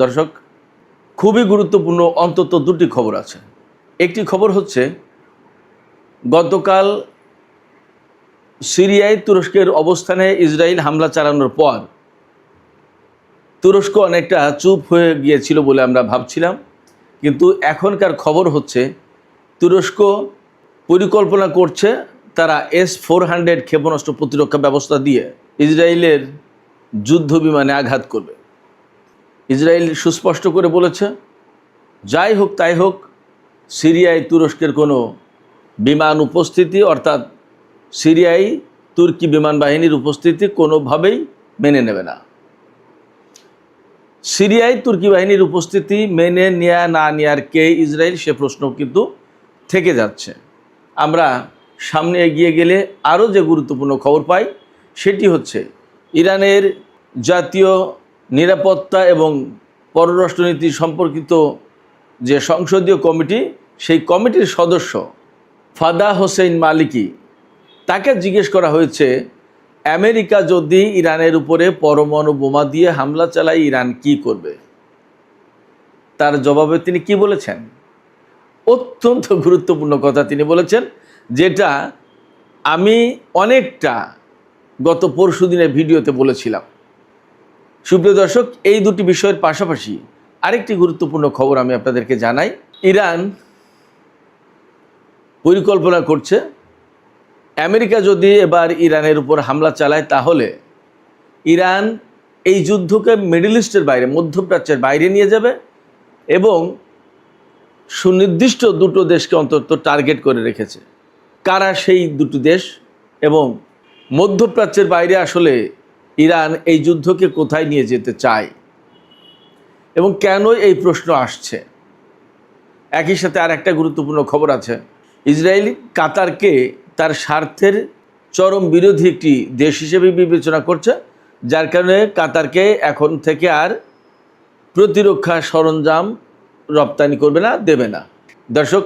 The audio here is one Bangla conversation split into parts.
দর্শক, খুবই গুরুত্বপূর্ণ অন্তত দুটি খবর আছে। একটি খবর হচ্ছে গতকাল সিরিয়ায় তুরস্কের অবস্থানে ইসরায়েল হামলা চালানোর পর তুরস্ক অনেকটা চুপ হয়ে গিয়েছিল বলে আমরা ভাবছিলাম, কিন্তু এখনকার খবর হচ্ছে তুরস্ক পরিকল্পনা করছে তারা S-400 ক্ষেপণাস্ত্র প্রতিরক্ষা ব্যবস্থা দিয়ে ইসরায়েলের যুদ্ধ বিমানে আঘাত করবে। ইসরায়েল সুস্পষ্ট করে বলেছে, যাই হোক তাই হোক, সিরিয়ায় তুরস্কের কোনো বিমান উপস্থিতি অর্থাৎ সিরিয়ায় তুর্কি বিমান বাহিনীর উপস্থিতি কোনোভাবেই মেনে নেবে না। সিরিয়ায় তুর্কি বাহিনীর উপস্থিতি মেনে নেয়া না নেয়ার কে ইসরায়েল, সে প্রশ্ন কিন্তু থেকে যাচ্ছে। আমরা সামনে এগিয়ে গেলে আরও যে গুরুত্বপূর্ণ খবর পাই সেটি হচ্ছে ইরানের জাতীয় নিরাপত্তা এবং পররাষ্ট্রনীতি সম্পর্কিত যে সংসদীয় কমিটি, সেই কমিটির সদস্য ফাদা হোসেইন মালিকি, তাকে জিজ্ঞেস করা হয়েছে আমেরিকা যদি ইরানের উপরে পরমাণু বোমা দিয়ে হামলা চালায় ইরান কি করবে। তার জবাবে তিনি কি বলেছেন? অত্যন্ত গুরুত্বপূর্ণ কথা তিনি বলেছেন, যেটা আমি অনেকটা গত পরশুদিনের ভিডিওতে বলেছিলাম। সুপ্রিয় দর্শক, এই দুটি বিষয়ের পাশাপাশি আরেকটি গুরুত্বপূর্ণ খবর আমি আপনাদেরকে জানাই। ইরান পরিকল্পনা করছে আমেরিকা যদি এবার ইরানের উপর হামলা চালায় তাহলে ইরান এই যুদ্ধকে মিডল ইস্টের বাইরে, মধ্যপ্রাচ্যের বাইরে নিয়ে যাবে এবং সুনির্দিষ্ট দুটো দেশকে অন্তত টার্গেট করে রেখেছে। কারা সেই দুটো দেশ এবং মধ্যপ্রাচ্যের বাইরে আসলে ইরান এই যুদ্ধকে কোথায় নিয়ে যেতে চায় এবং কেন এই প্রশ্ন আসছে। একই সাথে আর একটা গুরুত্বপূর্ণ খবর আছে, ইসরায়েল কাতারকে তার স্বার্থের চরম বিরোধী একটি দেশ হিসেবে বিবেচনা করছে, যার কারণে কাতারকে এখন থেকে আর প্রতিরক্ষা সরঞ্জাম রপ্তানি করবে না, দেবে না। দর্শক,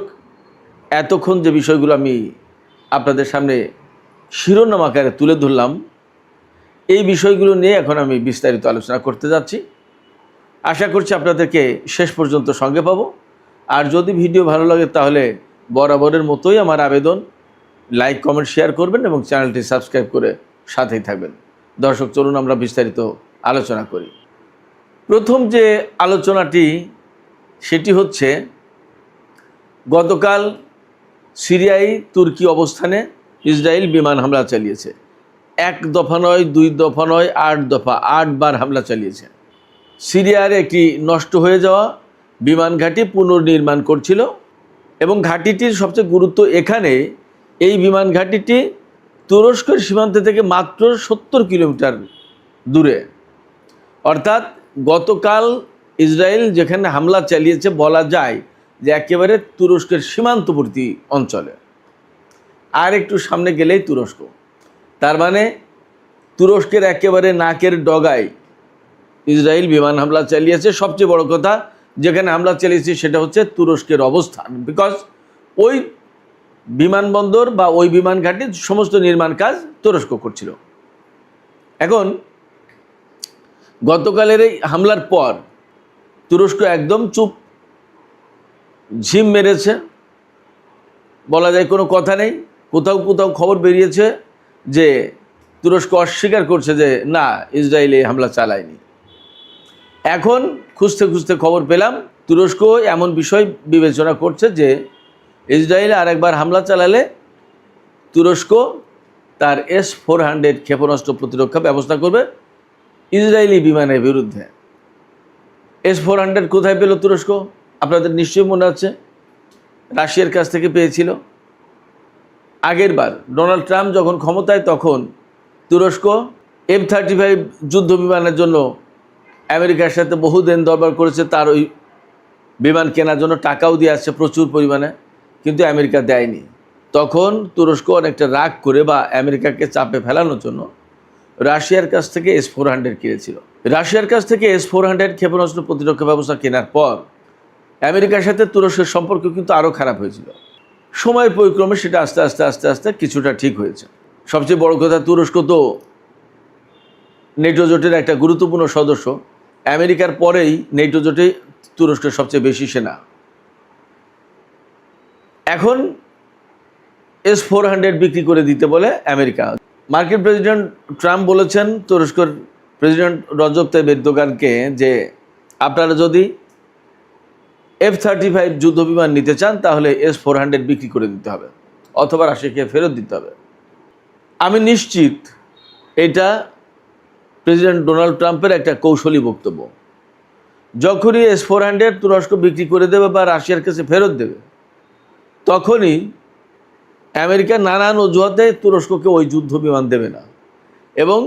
এতক্ষণ যে বিষয়গুলো আমি আপনাদের সামনে শিরোনাম আকারে তুলে ধরলাম, এই বিষয়গুলো নিয়ে এখন আমি বিস্তারিত আলোচনা করতে যাচ্ছি। আশা করছি আপনাদেরকে শেষ পর্যন্ত সঙ্গে পাবো। আর যদি ভিডিও ভালো লাগে তাহলে বরাবরের মতোই আমার আবেদন, লাইক, কমেন্ট, শেয়ার করবেন এবং চ্যানেলটি সাবস্ক্রাইব করে সাথেই থাকবেন। দর্শক, চলুন আমরা বিস্তারিত আলোচনা করি। প্রথম যে আলোচনাটি সেটি হচ্ছে গতকাল সিরিয়ায় তুর্কি অবস্থানে ইসরায়েল বিমান হামলা চালিয়েছে। এক দফা নয়, দুই দফা নয়, 8 দফা, 8 বার হামলা চালিয়েছে। সিরিয়ার একটি নষ্ট হয়ে যাওয়া বিমান ঘাঁটি পুনর্নির্মাণ করছিল এবং ঘাঁটিটির সবচেয়ে গুরুত্ব এখানে, এই বিমান ঘাঁটিটি তুরস্কের সীমান্ত থেকে মাত্র 70 কিলোমিটার দূরে। অর্থাৎ গতকাল ইসরায়েল যেখানে হামলা চালিয়েছে বলা যায় যে একেবারে তুরস্কের সীমান্তবর্তী অঞ্চলে, আর একটু সামনে গেলেই তুরস্ক। তার মানে তুরস্কের একেবারে নাকের ডগায় ইসরায়েল বিমান হামলা চালিয়েছে। সবচেয়ে বড় কথা, যেখানে হামলা চালিয়েছে সেটা হচ্ছে তুরস্কের অবস্থান, বিকজ ওই বিমানবন্দর বা ওই বিমান ঘাঁটির সমস্ত নির্মাণ কাজ তুরস্ক করছিল। এখন গতকালের এই হামলার পর তুরস্ক একদম চুপ, ঝিম মেরেছে, বলা যায় কোনো কথা নেই। কোথাও কোথাও খবর বেরিয়েছে যে তুরস্ক অস্বীকার করছে যে না, ইসরায়েল এই হামলা চালায়নি। এখন খুঁজতে খুঁজতে খবর পেলাম তুরস্ক এমন বিষয় বিবেচনা করছে যে ইসরায়েল আরেকবার হামলা চালালে তুরস্ক তার S-400 ক্ষেপণাস্ত্র প্রতিরক্ষা ব্যবস্থা করবে ইসরায়েলি বিমানের বিরুদ্ধে। S-400 কোথায় পেল তুরস্ক? আপনাদের নিশ্চয়ই মনে আছে, রাশিয়ার কাছ থেকে পেয়েছিল। আগের বার ডোনাল্ড ট্রাম্প যখন ক্ষমতায়, তখন তুরস্ক F-35 যুদ্ধ বিমানের জন্য আমেরিকার সাথে বহু দেন দরবার করেছে, তার ওই বিমান কেনার জন্য টাকাও দিয়ে আসছে প্রচুর পরিমাণে, কিন্তু আমেরিকা দেয়নি। তখন তুরস্ক অনেকটা রাগ করে বা আমেরিকাকে চাপে ফেলানোর জন্য রাশিয়ার কাছ থেকে S-400 কিনেছিল। রাশিয়ার কাছ থেকে S-400 ক্ষেপণাস্ত্র প্রতিরক্ষা ব্যবস্থা কেনার পর আমেরিকার সাথে তুরস্কের সম্পর্ক কিন্তু আরও খারাপ হয়েছিল। সময়ের পরিক্রমে সেটা আস্তে আস্তে আস্তে আস্তে কিছুটা ঠিক হয়েছে। সবচেয়ে বড় কথা, তুরস্ক তো নেটো জোটের একটা গুরুত্বপূর্ণ সদস্য। আমেরিকার পরেই নেটো জোটে তুরস্কের সবচেয়ে বেশি সেনা। এখন S-400 বিক্রি করে দিতে বলে আমেরিকা। মার্কিন প্রেসিডেন্ট ট্রাম্প বলেছেন তুরস্কের প্রেসিডেন্ট রজব তাইয়িপ এরদোগানকে যে আপনারা যদি F-35 যুদ্ধবিমান নিতে চান তাহলে S-400 বিক্রি করে দিতে হবে অথবা রাশিয়াকে ফেরত দিতে হবে। আমি নিশ্চিত এটা প্রেসিডেন্ট ডোনাল্ড ট্রাম্পের একটা কৌশলী বক্তব্য। যখনই S-400 তুরস্ক বিক্রি করে দেবে বা রাশিয়ার কাছে ফেরত দেবে, তখনই আমেরিকা নানান অজুহাতে তুরস্ককে ওই যুদ্ধ বিমান দেবে না এবং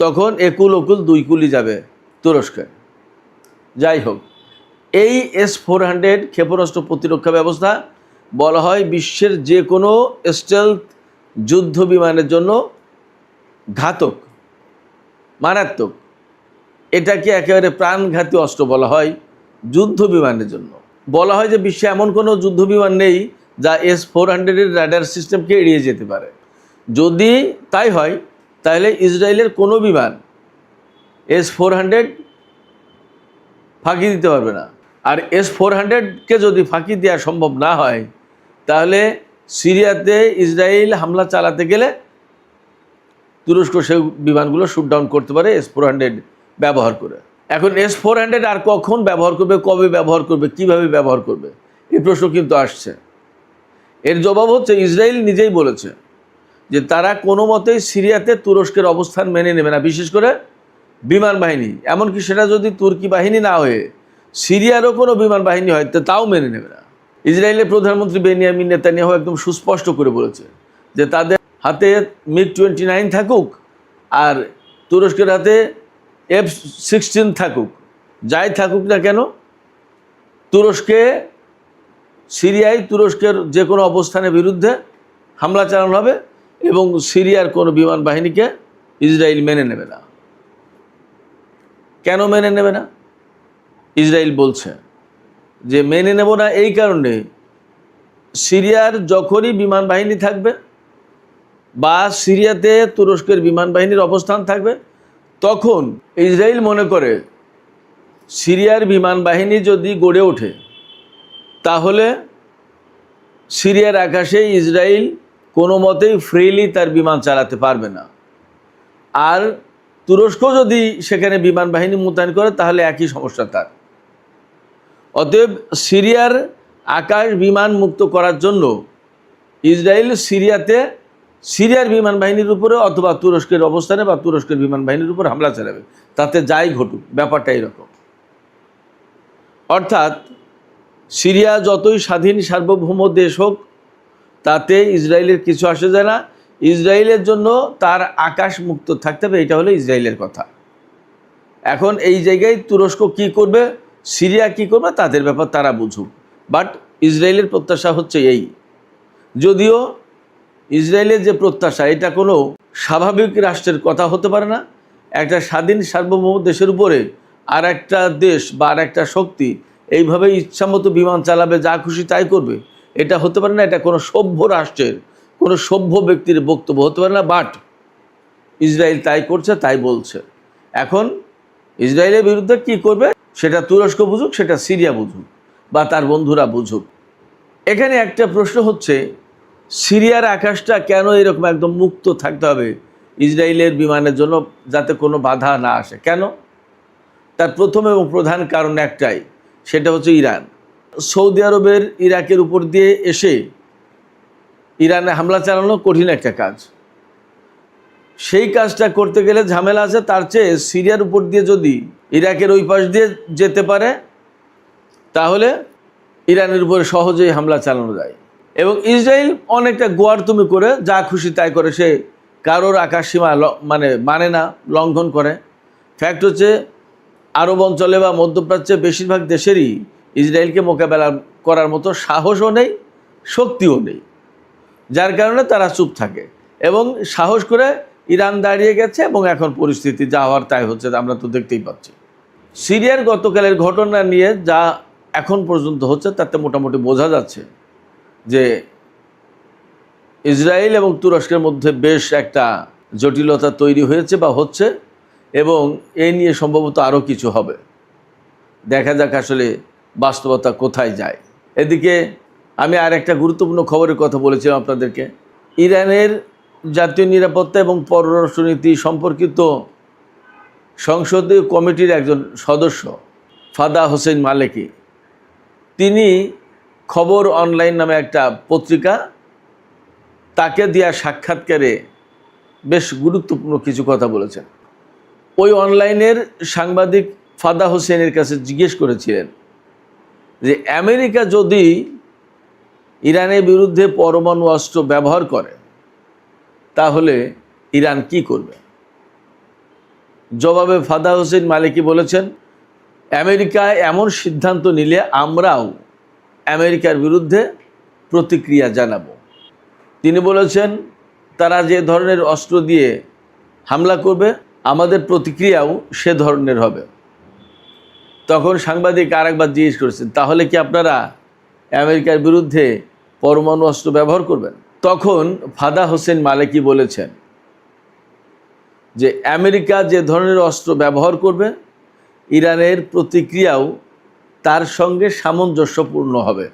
তখন একুল ওকুল দুই কুলি যাবে তুরস্কে। যাই হোক, এই S-400 ক্ষেপণাস্ত্র প্রতিরক্ষা ব্যবস্থা বলা হয় বিশ্বের যে কোনো স্টেলথ যুদ্ধ বিমানের জন্য ঘাতক, মারাত্মক। এটাকে একেবারে প্রাণঘাতী অস্ত্র বলা হয় যুদ্ধ বিমানের জন্য। বলা হয় যে বিশ্বে এমন কোনো যুদ্ধ বিমান নেই যা S-400-এর রাডার সিস্টেমকে এড়িয়ে যেতে পারে। যদি তাই হয় তাহলে ইসরায়েলের কোনো বিমান S-400 ফাঁকি দিতে পারবে না। আর S-400-কে যদি ফাঁকি দেওয়া সম্ভব না হয় তাহলে সিরিয়াতে ইসরায়েল হামলা চালাতে গেলে তুরস্ক সেই বিমানগুলো শুটডাউন করতে পারে S-400 ব্যবহার করে। এখন S-400 আর কখন ব্যবহার করবে, কবে ব্যবহার করবে, কিভাবে ব্যবহার করবে, এই প্রশ্ন কিন্তু আসছে। এর জবাব হচ্ছে ইসরায়েল নিজেই বলেছে যে তারা কোনো মতেই সিরিয়াতে তুরস্কের অবস্থান মেনে নেবে না, বিশেষ করে বিমান বাহিনী। এমনকি সেটা যদি তুর্কি বাহিনী না হয়ে সিরিয়ারও কোনো বিমান বাহিনী হয় তাও মেনে নেবে না। ইসরায়েলের প্রধানমন্ত্রী বেনিয়ামিন নেতানিয়াহু একদম সুস্পষ্ট করে বলেছে যে তাদের হাতে MiG-29 থাকুক আর তুরস্কের হাতে F-16 থাকুক, যাই থাকুক না কেন, সিরিয়ায় তুরস্কের যে কোনো অবস্থানের বিরুদ্ধে হামলা চালানো হবে এবং সিরিয়ার কোনো বিমান বাহিনীকে ইসরায়েল মেনে নেবে না। কেন মেনে নেবে না? ইসরায়েল বলছে যে মেনে নেব না এই কারণে, সিরিয়ার যখনই বিমান বাহিনী থাকবে বা সিরিয়াতে তুরস্কের বিমান বাহিনীর অবস্থান থাকবে, তখন ইসরায়েল মনে করে সিরিয়ার বিমান বাহিনী যদি গড়ে ওঠে তাহলে সিরিয়ার আকাশে ইসরায়েল কোনো মতেই ফ্রিলি তার বিমান চালাতে পারবে না। আর তুরস্ক যদি সেখানে বিমান বাহিনী মোতায়েন করে তাহলে একই সমস্যা তার। অতএব সিরিয়ার আকাশ বিমান মুক্ত করার জন্য ইসরায়েল সিরিয়ার বিমান বাহিনীর উপরে অথবা তুরস্কের অবস্থানে বা তুরস্কের বিমান বাহিনীর উপর হামলা চালাবে, তাতে যাই ঘটুক। ব্যাপারটা এরকম। অর্থাৎ সিরিয়া যতই স্বাধীন সার্বভৌম দেশ হোক তাতে ইসরায়েলের কিছু আসে যায় না। ইসরায়েলের জন্য তার আকাশ মুক্ত থাকতে হবে, এটা হলো ইসরায়েলের কথা। এখন এই জায়গায় তুরস্ক কি করবে, সিরিয়া কি করবে, তাদের ব্যাপার, তারা বুঝুক। বাট ইসরায়েলের প্রত্যাশা হচ্ছে এই। যদিও ইসরায়েলের যে প্রত্যাশা, এটা কোনো স্বাভাবিক রাষ্ট্রের কথা হতে পারে না। একটা স্বাধীন সার্বভৌম দেশের উপরে আর একটা দেশ বা আর একটা শক্তি এইভাবে ইচ্ছামতো বিমান চালাবে, যা খুশি তাই করবে, এটা হতে পারে না। এটা কোনো সভ্য রাষ্ট্রের, কোনো সভ্য ব্যক্তির বক্তব্য হতে পারে না। বাট ইসরায়েল তাই করছে, তাই বলছে। এখন ইসরায়েলের বিরুদ্ধে কি করবে সেটা তুরস্ক বুঝুক, সেটা সিরিয়া বুঝুক বা তার বন্ধুরা বুঝুক। এখানে একটা প্রশ্ন হচ্ছে, সিরিয়ার আকাশটা কেন এরকম একদম মুক্ত থাকতে হবে ইসরায়েলের বিমানের জন্য, যাতে কোনো বাধা না আসে? কেন? তার প্রথম এবং প্রধান কারণ একটাই, সেটা হচ্ছে ইরান। সৌদি আরবের ইরাকের উপর দিয়ে এসে ইরানে হামলা চালানো কঠিন একটা কাজ। সেই কাজটা করতে গেলে ঝামেলা আছে। তার চেয়ে সিরিয়ার উপর দিয়ে যদি ইরাকের ওই পাশ দিয়ে যেতে পারে তাহলে ইরানের উপরে সহজেই হামলা চালানো যায়। এবং ইসরায়েল অনেকটা গোয়ারতুমি করে, যা খুশি তাই করে, সে কারোর আকাশসীমা মানে না, লঙ্ঘন করে। ফ্যাক্ট হচ্ছে আরব অঞ্চলে বা মধ্যপ্রাচ্যে বেশিরভাগ দেশেরই ইসরায়েলকে মোকাবেলা করার মতো সাহসও নেই, শক্তিও নেই, যার কারণে তারা চুপ থাকে। এবং সাহস করে ইরান দাঁড়িয়ে গেছে এবং এখন পরিস্থিতি যা হওয়ার তাই হচ্ছে, আমরা তো দেখতেই পাচ্ছি। সিরিয়ার গতকালের ঘটনা নিয়ে যা এখন পর্যন্ত হচ্ছে তাতে মোটামুটি বোঝা যাচ্ছে যে ইসরায়েল এবং তুরস্কের মধ্যে বেশ একটা জটিলতা তৈরি হয়েছে বা হচ্ছে, এবং এই নিয়ে সম্ভবত আরও কিছু হবে। দেখা যাক আসলে বাস্তবতা কোথায় যায়। এদিকে আমি আর একটা গুরুত্বপূর্ণ খবরের কথা বলেছিলাম আপনাদেরকে। ইরানের জাতীয় নিরাপত্তা এবং পররাষ্ট্রনীতি সম্পর্কিত সংসদীয় কমিটির একজন সদস্য ফাদা হোসেন মালেকি, তিনি খবর অনলাইন নামে একটা পত্রিকা, তাকে দেওয়া সাক্ষাৎকারে বেশ গুরুত্বপূর্ণ কিছু কথা বলেছেন। ওই অনলাইনের সাংবাদিক ফাদা হোসেনের কাছে জিজ্ঞেস করেছিলেন যে আমেরিকা যদি ইরানের বিরুদ্ধে পরমাণু অস্ত্র ব্যবহার করে তাহলে ইরান কি করবে। জবাবে ফাদা হোসেন মালিকি বলেছেন, আমেরিকা এমন সিদ্ধান্ত নিলে আমরাও আমেরিকার বিরুদ্ধে প্রতিক্রিয়া জানাবো। তিনি বলেছেন, তারা যে ধরনের অস্ত্র দিয়ে হামলা করবে আমাদের প্রতিক্রিয়াও সে ধরনের হবে। তখন সাংবাদিক আরেকবার জিজ্ঞেস করেছেন, তাহলে কি আপনারা আমেরিকার বিরুদ্ধে পরমাণু অস্ত্র ব্যবহার করবেন? তখন ফাদা হোসেন মালিকি বলেছেন যে আমেরিকা যে ধরনের অস্ত্র ব্যবহার করবে ইরানের প্রতিক্রিয়াও তার সঙ্গে সামঞ্জস্যপূর্ণ হবে।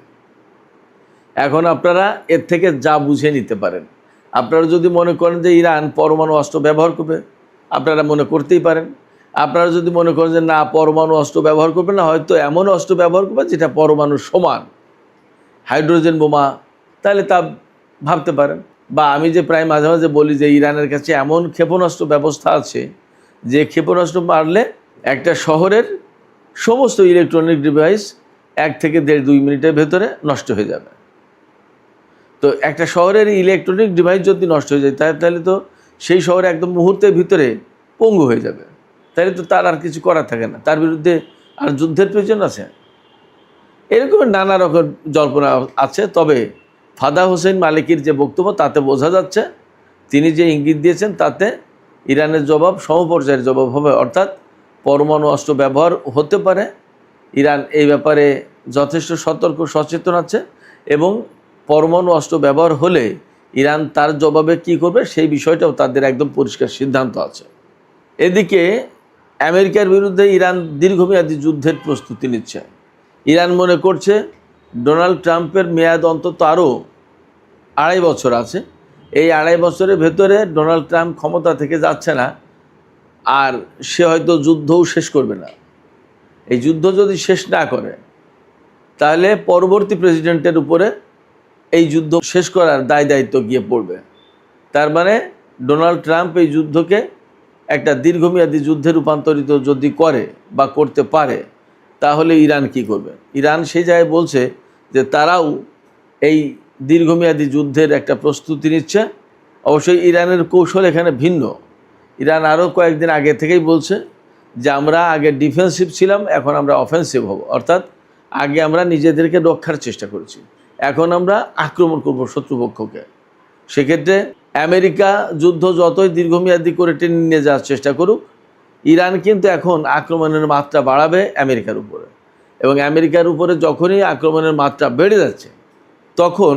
এখন আপনারা এর থেকে যা বুঝে নিতে পারেন। আপনারা যদি মনে করেন যে ইরান পরমাণু অস্ত্র ব্যবহার করবে, আপনারা মনে করতেই পারেন। আপনারা যদি মনে করেন যে না, পরমাণু অস্ত্র ব্যবহার করবে না, হয়তো এমন অস্ত্র ব্যবহার করবে যেটা পরমাণুর সমান, হাইড্রোজেন বোমা, তাহলে তা ভাবতে পারেন। বা আমি যে প্রায় মাঝে মাঝে বলি যে ইরানের কাছে এমন ক্ষেপণাস্ত্র ব্যবস্থা আছে যে ক্ষেপণাস্ত্র মারলে একটা শহরের সমস্ত ইলেকট্রনিক ডিভাইস 1 থেকে 1.5-2 মিনিটের ভেতরে নষ্ট হয়ে যাবে। তো একটা শহরের ইলেকট্রনিক ডিভাইস যদি নষ্ট হয়ে যায় তাহলে তো সেই শহরে একদম মুহূর্তের ভিতরে পঙ্গু হয়ে যাবে। তাহলে তো তার আর কিছু করা থাকে না, তার বিরুদ্ধে আর যুদ্ধের প্রয়োজন আছে। এরকম নানা রকম জল্পনা আছে। তবে ফাদা হোসেন মালিকির যে বক্তব্য তাতে বোঝা যাচ্ছে তিনি যে ইঙ্গিত দিয়েছেন তাতে ইরানের জবাব সমপর্যায়ের জবাব হবে, অর্থাৎ পরমাণু অস্ত্র ব্যবহার হতে পারে। ইরান এই ব্যাপারে যথেষ্ট সতর্ক সচেতন আছে এবং পরমাণু অস্ত্র ব্যবহার হলে ইরান তার জবাবে কি করবে সেই বিষয়টাও তাদের একদম পরিষ্কার সিদ্ধান্ত আছে। এদিকে আমেরিকার বিরুদ্ধে ইরান দীর্ঘমেয়াদী যুদ্ধের প্রস্তুতি নিচ্ছে। ইরান মনে করছে ডোনাল্ড ট্রাম্পের মেয়াদ অন্তত আরও 2.5 বছর আছে। এই 2.5 বছরের ভেতরে ডোনাল্ড ট্রাম্প ক্ষমতা থেকে যাচ্ছে না, আর সে হয়তো যুদ্ধও শেষ করবে না। এই যুদ্ধ যদি শেষ না করে তাহলে পরবর্তী প্রেসিডেন্টের উপরে এই যুদ্ধ শেষ করার দায় দায়িত্ব গিয়ে পড়বে। তার মানে ডোনাল্ড ট্রাম্প এই যুদ্ধকে একটা দীর্ঘমেয়াদী যুদ্ধে রূপান্তরিত যদি করে বা করতে পারে তাহলে ইরান কি করবে। ইরান সেই জায়গায় বলছে যে তারাও এই দীর্ঘমেয়াদী যুদ্ধের একটা প্রস্তুতি নিচ্ছে। অবশ্যই ইরানের কৌশল এখানে ভিন্ন। ইরান আরও কয়েকদিন আগে থেকেই বলছে যে আমরা আগে ডিফেন্সিভ ছিলাম, এখন আমরা অফেন্সিভ হব, অর্থাৎ আগে আমরা নিজেদেরকে রক্ষার চেষ্টা করেছি, এখন আমরা আক্রমণ করব শত্রুপক্ষকে। সেক্ষেত্রে আমেরিকা যুদ্ধ যতই দীর্ঘমেয়াদী করে টেনে নিয়ে যাওয়ার চেষ্টা করুক, ইরান কিন্তু এখন আক্রমণের মাত্রা বাড়াবে আমেরিকার উপরে। এবং আমেরিকার উপরে যখনই আক্রমণের মাত্রা বেড়ে যাচ্ছে তখন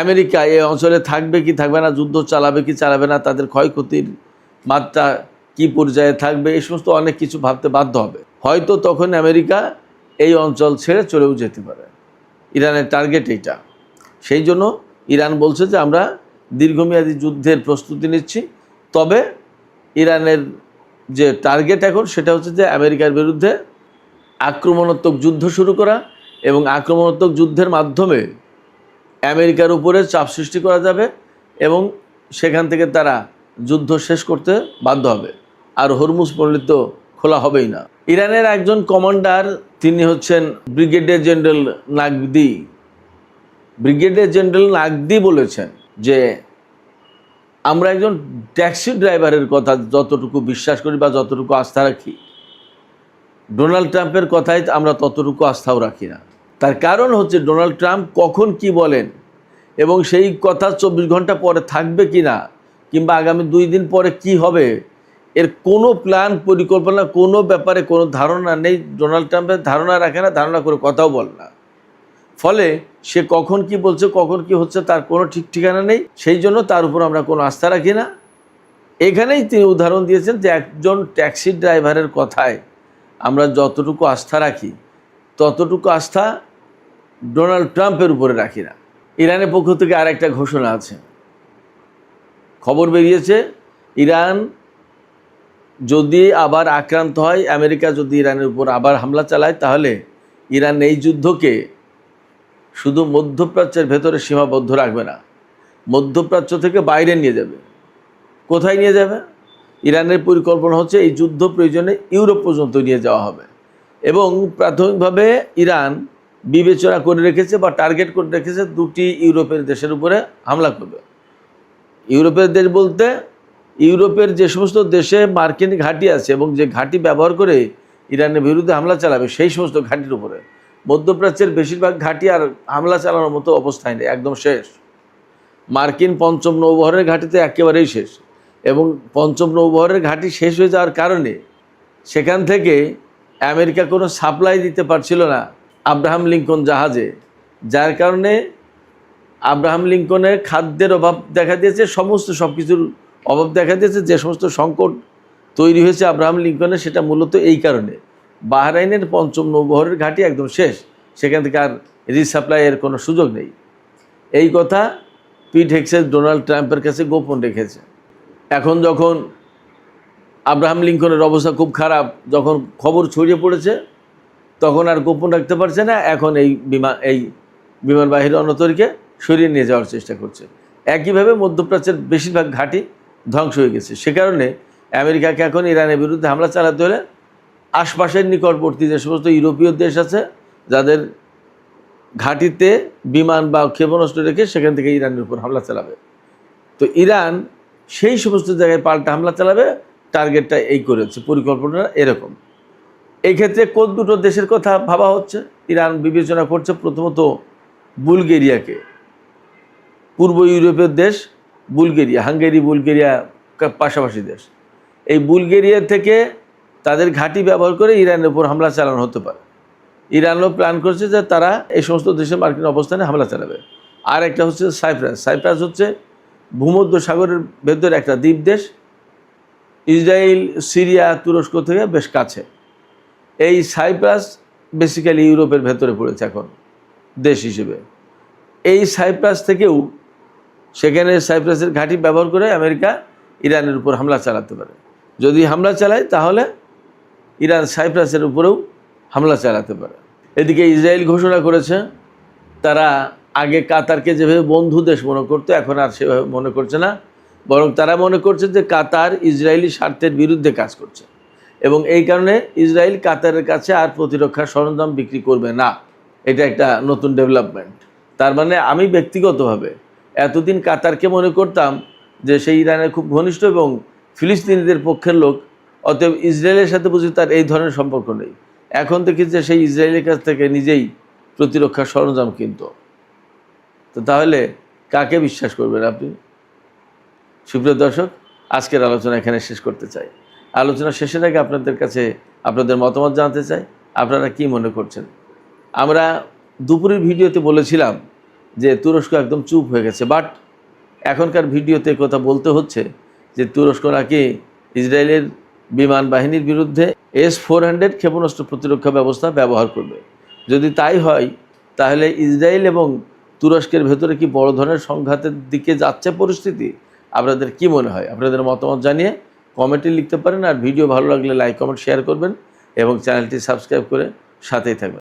আমেরিকা এই অঞ্চলে থাকবে কি থাকবে না, যুদ্ধ চালাবে কি চালাবে না, তাদের ক্ষয়ক্ষতির মাত্রা কি পর্যায়ে থাকবে, এই সমস্ত অনেক কিছু ভাবতে বাধ্য হবে। হয়তো তখন আমেরিকা এই অঞ্চল ছেড়ে চলেও যেতে পারে। ইরানের টার্গেট এইটা। সেই জন্য ইরান বলছে যে আমরা দীর্ঘমেয়াদী যুদ্ধের প্রস্তুতি নিচ্ছি। তবে ইরানের যে টার্গেট এখন সেটা হচ্ছে যে আমেরিকার বিরুদ্ধে আক্রমণাত্মক যুদ্ধ শুরু করা এবং আক্রমণাত্মক যুদ্ধের মাধ্যমে আমেরিকার উপরে চাপ সৃষ্টি করা যাবে এবং সেখান থেকে তারা যুদ্ধ শেষ করতে বাধ্য হবে, আর হরমুজ পণ্ডিত খোলা হবেই না। ইরানের একজন কমান্ডার, তিনি হচ্ছেন ব্রিগেডিয়ার জেনারেল নাগদি। ব্রিগেডিয়ার জেনারেল নাগদি বলেছেন যে আমরা একজন ট্যাক্সি ড্রাইভারের কথা যতটুকু বিশ্বাস করি বা যতটুকু আস্থা রাখি, ডোনাল্ড ট্রাম্পের কথায় আমরা ততটুকু আস্থাও রাখি না। তার কারণ হচ্ছে ডোনাল্ড ট্রাম্প কখন কি বলেন এবং সেই কথা 24 ঘন্টা পরে থাকবে কি না, কিংবা আগামী 2 দিন পরে কি হবে, এর কোনো প্ল্যান পরিকল্পনা কোনো ব্যাপারে কোনো ধারণা নেই। ডোনাল্ড ট্রাম্পের ধারণা রাখে না, ধারণা করে কথাও বলে না। ফলে সে কখন কি বলছে কখন কি হচ্ছে তার কোনো ঠিক ঠিকানা নেই। সেই জন্য তার উপর আমরা কোনো আস্থা রাখি না। এখানেই তিনি উদাহরণ দিয়েছেন যে একজন ট্যাক্সি ড্রাইভারের কথায় আমরা যতটুকু আস্থা রাখি ততটুকু আস্থা ডোনাল্ড ট্রাম্পের উপরে রাখি না। ইরানের পক্ষ থেকে আর একটা ঘোষণা আছে, খবর বেরিয়েছে ইরান যদি আবার আক্রান্ত হয়, আমেরিকা যদি ইরানের উপর আবার হামলা চালায়, তাহলে ইরান এই যুদ্ধকে শুধু মধ্যপ্রাচ্যের ভেতরে সীমাবদ্ধ রাখবে না, মধ্যপ্রাচ্য থেকে বাইরে নিয়ে যাবে। কোথায় নিয়ে যাবে? ইরানের পরিকল্পনা হচ্ছে এই যুদ্ধ প্রয়োজনে ইউরোপ পর্যন্ত নিয়ে যাওয়া হবে। এবং প্রাথমিকভাবে ইরান বিবেচনা করে রেখেছে বা টার্গেট করে রেখেছে দুটি ইউরোপের দেশের উপরে হামলা করবে। ইউরোপের দেশ বলতে ইউরোপের যে সমস্ত দেশে মার্কিন ঘাঁটি আছে এবং যে ঘাঁটি ব্যবহার করে ইরানের বিরুদ্ধে হামলা চালাবে, সেই সমস্ত ঘাঁটির উপরে। মধ্যপ্রাচ্যের বেশিরভাগ ঘাঁটি আর হামলা চালানোর মতো অবস্থায় নেই, একদম শেষ। মার্কিন পঞ্চম নৌবহরের ঘাঁটিতে একেবারেই শেষ, এবং পঞ্চম নৌবহরের ঘাঁটি শেষ হয়ে যাওয়ার কারণে সেখান থেকে আমেরিকা কোনো সাপ্লাই দিতে পারছিল না আব্রাহাম লিঙ্কন জাহাজে, যার কারণে আব্রাহাম লিঙ্কনের খাদ্যের অভাব দেখা দিয়েছে, সমস্ত সব কিছুর অভাব দেখা দিয়েছে। যে সমস্ত সংকট তৈরি হয়েছে আব্রাহাম লিঙ্কনের, সেটা মূলত এই কারণে। বাহরাইনের পঞ্চম নৌবহরের ঘাঁটি একদম শেষ, সেখান থেকে আর রিসাপ্লাইয়ের কোনো সুযোগ নেই। এই কথা পিট হেগসেস ডোনাল্ড ট্রাম্পের কাছে গোপন রেখেছে। এখন যখন আব্রাহাম লিঙ্কনের অবস্থা খুব খারাপ, যখন খবর ছড়িয়ে পড়েছে, তখন আর গোপন রাখতে পারছে না। এখন এই বিমানবাহী রণতরীকে সরিয়ে নিয়ে যাওয়ার চেষ্টা করছে। একইভাবে মধ্যপ্রাচ্যের বেশিরভাগ ঘাঁটি ধ্বংস হয়ে গেছে। সে কারণে আমেরিকাকে এখন ইরানের বিরুদ্ধে হামলা চালাতে হলে আশপাশের নিকটবর্তী যে সমস্ত ইউরোপীয় দেশ আছে, যাদের ঘাঁটিতে বিমান বা ক্ষেপণাস্ত্র রেখে সেখান থেকে ইরানের উপর হামলা চালাবে। তো ইরান সেই সমস্ত জায়গায় পাল্টা হামলা চালাবে, টার্গেটটা এই করেছে, পরিকল্পনা এরকম। এই ক্ষেত্রে কোন দুটো দেশের কথা ভাবা হচ্ছে? ইরান বিবেচনা করছে প্রথমত বুলগেরিয়াকে, পূর্ব ইউরোপের দেশ বুলগেরিয়া, হাঙ্গেরি বুলগেরিয়া পাশাপাশি দেশ। এই বুলগেরিয়া থেকে তাদের ঘাঁটি ব্যবহার করে ইরানের উপর হামলা চালানো হতে পারে। ইরানও প্ল্যান করছে যে তারা এই সমস্ত দেশে মার্কিন অবস্থানে হামলা চালাবে। আর একটা হচ্ছে সাইপ্রাস। সাইপ্রাস হচ্ছে ভূমধ্য সাগরের ভেতরে একটা দ্বীপ দেশ, ইসরায়েল, সিরিয়া, তুরস্ক থেকে বেশ কাছে। এই সাইপ্রাস বেসিক্যালি ইউরোপের ভেতরে পড়েছে এখন দেশ হিসেবে। এই সাইপ্রাস থেকেও সেখানে সাইপ্রাসের ঘাঁটি ব্যবহার করে আমেরিকা ইরানের উপর হামলা চালাতে পারে। যদি হামলা চালায় তাহলে ইরান সাইপ্রাসের উপরেও হামলা চালাতে পারে। এদিকে ইসরায়েল ঘোষণা করেছে তারা আগে কাতারকে যেভাবে বন্ধু দেশ মনে করতো, এখন আর সেভাবে মনে করছে না, বরং তারা মনে করছে যে কাতার ইসরায়েলি স্বার্থের বিরুদ্ধে কাজ করছে, এবং এই কারণে ইসরায়েল কাতারের কাছে আর প্রতিরক্ষা সরঞ্জাম বিক্রি করবে না। এটা একটা নতুন ডেভেলপমেন্ট। তার মানে আমি ব্যক্তিগতভাবে এতদিন কাতারকে মনে করতাম যে সেই ইরানের খুব ঘনিষ্ঠ এবং ফিলিস্তিনিদের পক্ষের লোক, অতএব ইসরায়েলের সাথে বুঝি তার এই ধরনের সম্পর্ক নেই। এখন দেখি যে সেই ইসরায়েলের কাছ থেকে নিজেই প্রতিরক্ষা সরঞ্জাম কিনত। তো তাহলে কাকে বিশ্বাস করবেন আপনি? সুপ্রিয় দর্শক, আজকের আলোচনা এখানে শেষ করতে চাই। আলোচনা শেষের আগে আপনাদের কাছে আপনাদের মতামত জানতে চাই, আপনারা কি মনে করছেন? আমরা দুপুরের ভিডিওতে বলেছিলাম যে তুরস্ক একদম চুপ হয়ে গেছে, বাট এখনকার ভিডিওতে কথা বলতে হচ্ছে যে তুরস্ক নাকি ইসরায়েলের বিমান বাহিনীর বিরুদ্ধে S-400 ক্ষেপণাস্ত্র প্রতিরক্ষা ব্যবস্থা ব্যবহার করবে। যদি তাই হয় তাহলে ইসরায়েল এবং তুরস্কের ভেতরে কি বড় ধরনের সংঘাতের দিকে যাচ্ছে পরিস্থিতি? আপনাদের কি মনে হয়? আপনাদের মতামত জানিয়ে কমেন্টে লিখতে পারেন। আর ভিডিও ভালো লাগলে লাইক, কমেন্ট, শেয়ার করবেন এবং চ্যানেলটি সাবস্ক্রাইব করে সাথেই থাকবেন।